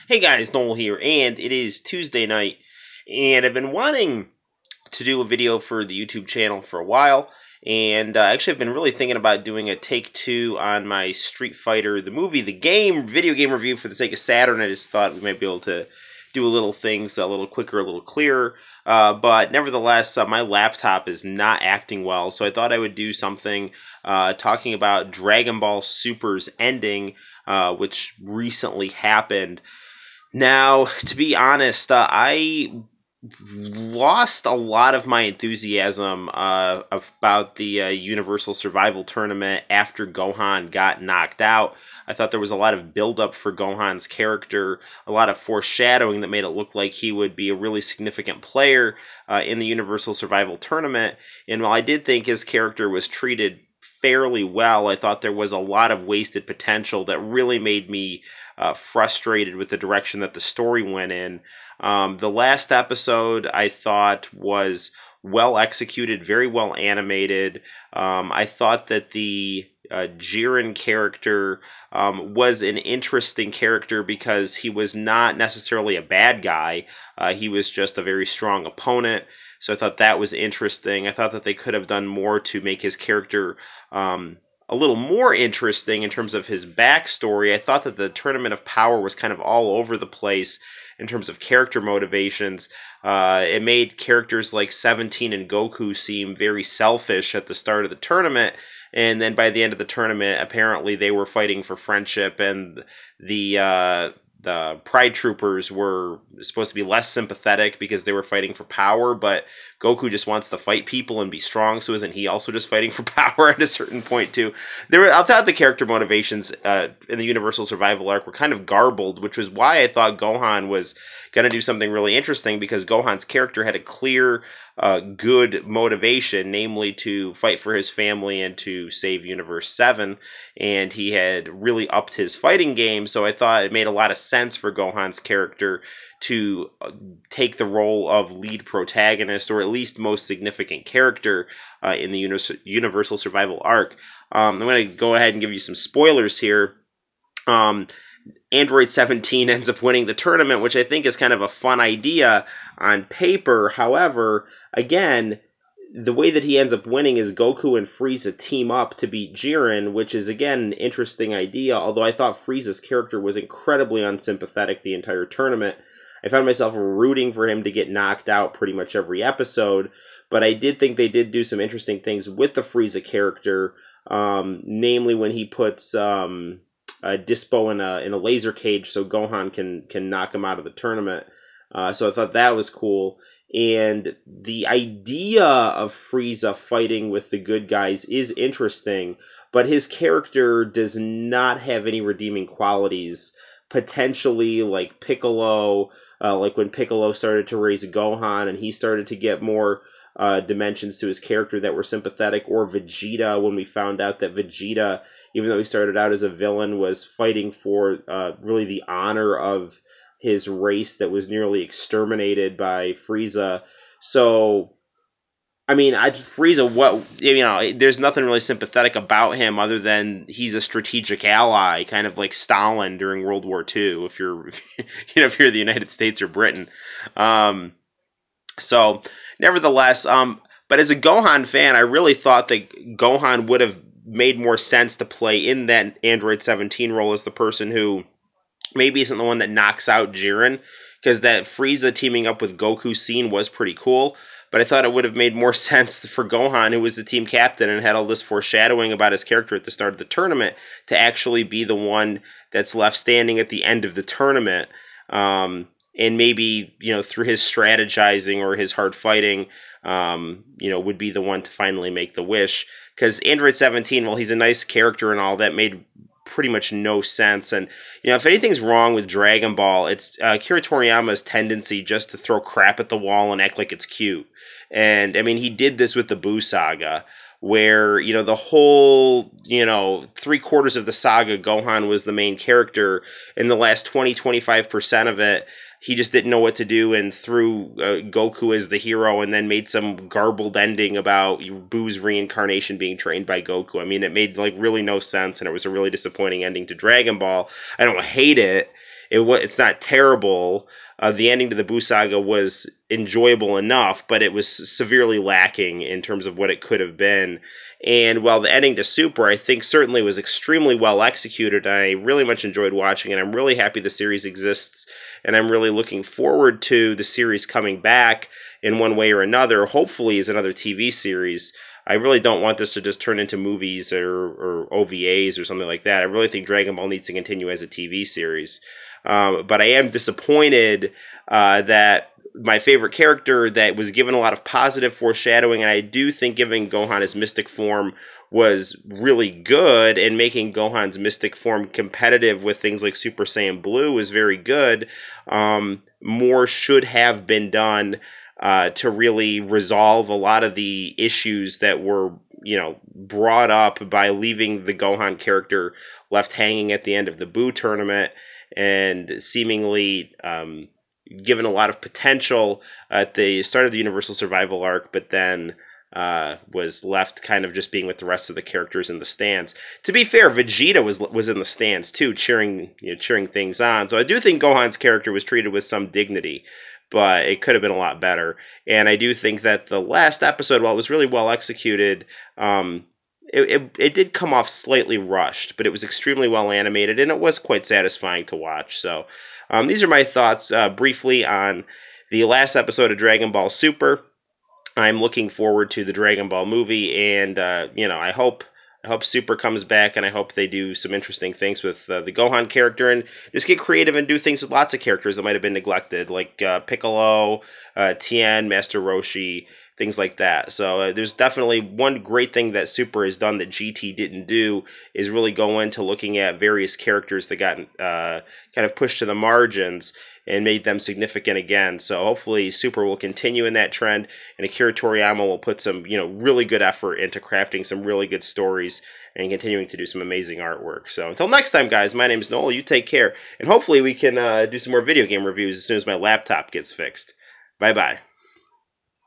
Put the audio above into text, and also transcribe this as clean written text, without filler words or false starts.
Hey guys, Noel here, and it is Tuesday night, and I've been wanting to do a video for the YouTube channel for a while, and actually I've been really thinking about doing a take two on my Street Fighter, the movie, the game, video game review for the sake of Saturn. I just thought we might be able to do a little things a little quicker, a little clearer, but nevertheless, my laptop is not acting well, so I thought I would do something talking about Dragon Ball Super's ending, which recently happened. Now, to be honest, I lost a lot of my enthusiasm about the Universal Survival Tournament after Gohan got knocked out. I thought there was a lot of build-up for Gohan's character, a lot of foreshadowing that made it look like he would be a really significant player in the Universal Survival Tournament. And while I did think his character was treated fairly well, I thought there was a lot of wasted potential that really made me frustrated with the direction that the story went in. The last episode I thought was well executed, very well animated. I thought that the Jiren character was an interesting character because he was not necessarily a bad guy. He was just a very strong opponent. So I thought that was interesting. I thought that they could have done more to make his character a little more interesting in terms of his backstory. I thought that the Tournament of Power was kind of all over the place in terms of character motivations. It made characters like 17 and Goku seem very selfish at the start of the tournament, and then by the end of the tournament, apparently they were fighting for friendship, and the Pride Troopers were supposed to be less sympathetic because they were fighting for power, but Goku just wants to fight people and be strong, so isn't he also just fighting for power at a certain point too? I thought the character motivations in the Universal Survival arc were kind of garbled, which was why I thought Gohan was going to do something really interesting, because Gohan's character had a clear, good motivation, namely to fight for his family and to save Universe 7, and he had really upped his fighting game, so I thought it made a lot of sense for Gohan's character to take the role of lead protagonist, or at least most significant character in the Universal Survival arc. I'm going to go ahead and give you some spoilers here. Android 17 ends up winning the tournament, which I think is kind of a fun idea on paper. However, again, the way that he ends up winning is Goku and Frieza team up to beat Jiren, which is, again, an interesting idea, although I thought Frieza's character was incredibly unsympathetic the entire tournament. I found myself rooting for him to get knocked out pretty much every episode, but I did think they did do some interesting things with the Frieza character, namely when he puts Dispo in a laser cage so Gohan can knock him out of the tournament. So I thought that was cool. And the idea of Frieza fighting with the good guys is interesting, but his character does not have any redeeming qualities. Potentially like Piccolo, like when Piccolo started to raise Gohan and he started to get more dimensions to his character that were sympathetic, or Vegeta, when we found out that Vegeta, even though he started out as a villain, was fighting for really the honor of his race that was nearly exterminated by Frieza. So, I mean, Frieza, there's nothing really sympathetic about him other than he's a strategic ally, kind of like Stalin during World War II, if you're, if you're the United States or Britain. So, nevertheless, but as a Gohan fan, I really thought that Gohan would have made more sense to play in that Android 17 role as the person who maybe isn't the one that knocks out Jiren, because that Frieza teaming up with Goku scene was pretty cool, but I thought it would have made more sense for Gohan, who was the team captain and had all this foreshadowing about his character at the start of the tournament, to actually be the one that's left standing at the end of the tournament. And maybe, through his strategizing or his hard fighting, would be the one to finally make the wish. Because Android 17, while he's a nice character and all, that made pretty much no sense. And, if anything's wrong with Dragon Ball, it's Akira Toriyama's tendency just to throw crap at the wall and act like it's cute. And, I mean, he did this with the Buu saga, where, the whole, 3/4 of the saga, Gohan was the main character. In the last 20-25% of it, he just didn't know what to do and threw Goku as the hero, and then made some garbled ending about Buu's reincarnation being trained by Goku. I mean, it made really no sense, and it was a really disappointing ending to Dragon Ball. I don't hate it. it's not terrible. The ending to the Buu saga was enjoyable enough, but it was severely lacking in terms of what it could have been. And while the ending to Super, I think, certainly was extremely well executed, I really much enjoyed watching it. I'm really happy the series exists, and I'm really looking forward to the series coming back in one way or another, hopefully as another TV series. I really don't want this to just turn into movies or OVAs or something like that. I really think Dragon Ball needs to continue as a TV series. But I am disappointed that my favorite character that was given a lot of positive foreshadowing, and I do think giving Gohan his mystic form was really good, and making Gohan's mystic form competitive with things like Super Saiyan Blue was very good. More should have been done to really resolve a lot of the issues that were, brought up by leaving the Gohan character left hanging at the end of the Buu tournament, and seemingly given a lot of potential at the start of the Universal Survival arc, but then was left kind of just being with the rest of the characters in the stands. To be fair, Vegeta was in the stands too, cheering things on. So I do think Gohan's character was treated with some dignity, but it could have been a lot better. And I do think that the last episode, while it was really well executed, it did come off slightly rushed, but it was extremely well animated, and it was quite satisfying to watch. So these are my thoughts briefly on the last episode of Dragon Ball Super. I'm looking forward to the Dragon Ball movie, and I hope Super comes back, and I hope they do some interesting things with the Gohan character, and just get creative and do things with lots of characters that might have been neglected, like Piccolo, Tien, Master Roshi, things like that. So there's definitely one great thing that Super has done that GT didn't do, is really go into looking at various characters that got kind of pushed to the margins and made them significant again. So hopefully Super will continue in that trend, and Akira Toriyama will put some really good effort into crafting some really good stories and continuing to do some amazing artwork. So until next time, guys, my name is Noel. You take care, and hopefully we can do some more video game reviews as soon as my laptop gets fixed. Bye-bye.